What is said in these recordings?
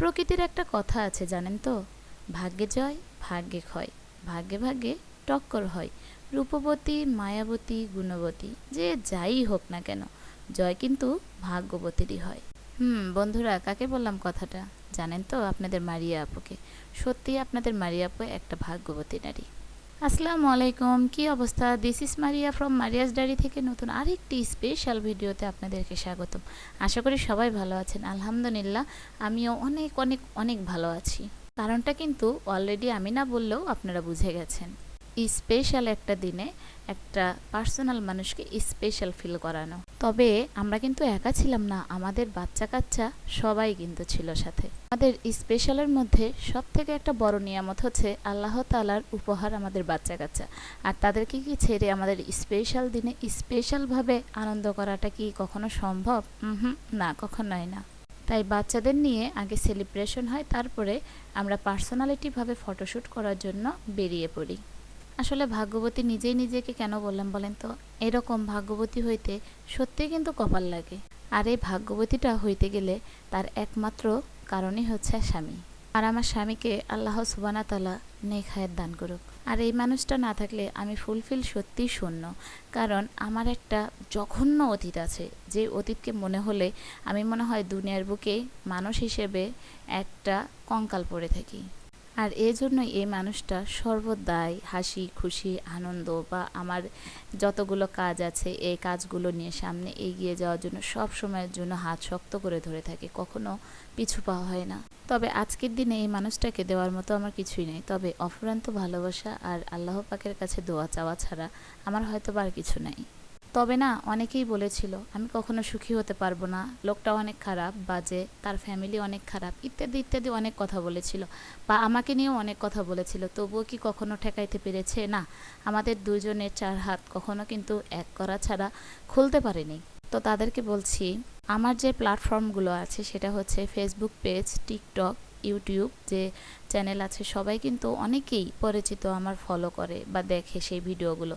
প্রকৃতির একটা কথা আছে জানেন তো, ভাগ্যে জয় ভাগ্যে ক্ষয়, ভাগ্যে ভাগ্যে টক্কর হয়। রূপবতী মায়াবতী গুণবতী যে যাই হোক না কেন, জয় কিন্তু ভাগ্যবতীরই হয়। বন্ধুরা, কাকে বললাম কথাটা? জানেন তো, আপনাদের মারিয়া আপুকে। সত্যি আপনাদের মারিয়া আপু একটা ভাগ্যবতী নারী। আসসালামু আলাইকুম, কি অবস্থা? This is Maria from Maria's diary থেকে নতুন আরেকটি স্পেশাল ভিডিওতে আপনাদেরকে স্বাগতম। আশা করি সবাই ভালো আছেন। আলহামদুলিল্লাহ, আমিও অনেক অনেক অনেক ভালো আছি। কারণটা কিন্তু অলরেডি আমি না বললেও আপনারা বুঝে গেছেন। স্পেশাল একটা দিনে একটা পার্সোনাল মানুষকে স্পেশাল ফিল করানো। তবে আমরা কিন্তু একা ছিলাম না, আমাদের বাচ্চা কাচ্চা সবাই কিন্তু ছিল সাথে। আমাদের স্পেশালের মধ্যে সব থেকে একটা বড় নিয়ামত হচ্ছে আল্লাহ তাআলার উপহার আমাদের বাচ্চা কাচ্চা। আর তাদেরকে কি ছেড়ে আমাদের স্পেশাল দিনে স্পেশালভাবে আনন্দ করাটা কি কখনো সম্ভব? না, কখনোই না। তাই বাচ্চাদের নিয়ে আগে সেলিব্রেশন হয়, তারপরে আমরা পার্সোনালিটিভাবে ফটোশ্যুট করার জন্য বেরিয়ে পড়ি। আসলে ভাগ্যবতী নিজেই নিজেকে কেন বললাম বলেন তো? এরকম ভাগ্যবতী হইতে সত্যিই কিন্তু কপাল লাগে। আর এই ভাগ্যবতীটা হইতে গেলে তার একমাত্র কারণই হচ্ছে স্বামী। আর আমার স্বামীকে আল্লাহ সুবহানাহু ওয়া তাআলা নেক হায়াত দান করুক। আর এই মানুষটা না থাকলে আমি ফুলফিল সত্যিই শূন্য। কারণ আমার একটা জঘন্য অতীত আছে, যে অতীতকে মনে হলে আমি মনে হয় দুনিয়ার বুকে মানুষ হিসেবে একটা কঙ্কাল পড়ে থাকি। আর এজন্যই এই মানুষটা সর্বদাই হাসি খুশি আনন্দ বা আমার যতগুলো কাজ আছে এই কাজগুলো নিয়ে সামনে এগিয়ে যাওয়ার জন্য সব সময়ের জন্য হাত শক্ত করে ধরে থাকে, কখনো পিছু পা হয় না। তবে আজকের দিনে এই মানুষটাকে দেওয়ার মতো আমার কিছুই নেই, তবে অফুরন্ত ভালোবাসা আর আল্লাহ পাকের কাছে দোয়া চাওয়া ছাড়া আমার হয়তো আর কিছু নাই। তবে না, অনেকেই বলেছিল আমি কখনো সুখী হতে পারবো না, লোকটা অনেক খারাপ, বাজে, তার ফ্যামিলি অনেক খারাপ, ইত্যাদি ইত্যাদি অনেক কথা বলেছিল, বা আমাকে নিয়েও অনেক কথা বলেছিল। তবুও কি কখনো ঠেকাইতে পেরেছে? না। আমাদের দুজনের চার হাত কখনো কিন্তু এক করা ছাড়া খুলতে পারেনি। তো তাদেরকে বলছি, আমার যে প্ল্যাটফর্মগুলো আছে সেটা হচ্ছে ফেসবুক পেজ, টিকটক, ইউটিউব যে চ্যানেল আছে, সবাই কিন্তু অনেকেই পরিচিত, আমার ফলো করে বা দেখে সেই ভিডিওগুলো।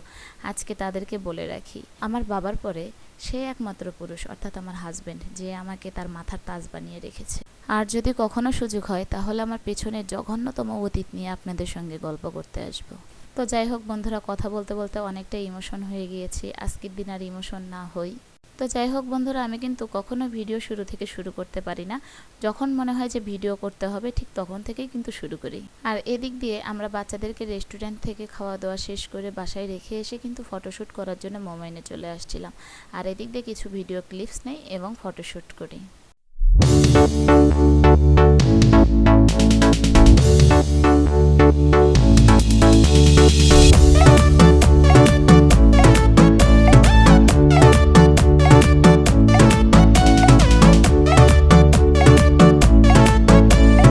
আজকে তাদেরকে বলে রাখি, আমার বাবার পরে সে একমাত্র পুরুষ, অর্থাৎ আমার হাজব্যান্ড, যে আমাকে তার মাথার তাজ বানিয়ে রেখেছে। আর যদি কখনো সুযোগ হয় তাহলে আমার পেছনের জঘন্যতম অতীত নিয়ে আপনাদের সঙ্গে গল্প করতে আসবো। তো যাই হোক বন্ধুরা, কথা বলতে বলতে অনেকটা ইমোশন হয়ে গিয়েছি, আজকের দিন আর ইমোশন না হই। তো যাই হোক বন্ধুরা, আমি কিন্তু কখনো ভিডিও শুরু থেকে শুরু করতে পারি না। যখন মনে হয় যে ভিডিও করতে হবে ঠিক তখন থেকেই কিন্তু শুরু করি। আর এদিক দিয়ে আমরা বাচ্চাদেরকে রেস্টুরেন্ট থেকে খাওয়া দাওয়া শেষ করে বাসায় রেখে এসে কিন্তু ফটোশ্যুট করার জন্য মোবাইলে চলে আসছিলাম। আর এদিক দিয়ে কিছু ভিডিও ক্লিপস নেই এবং ফটোশ্যুট করি।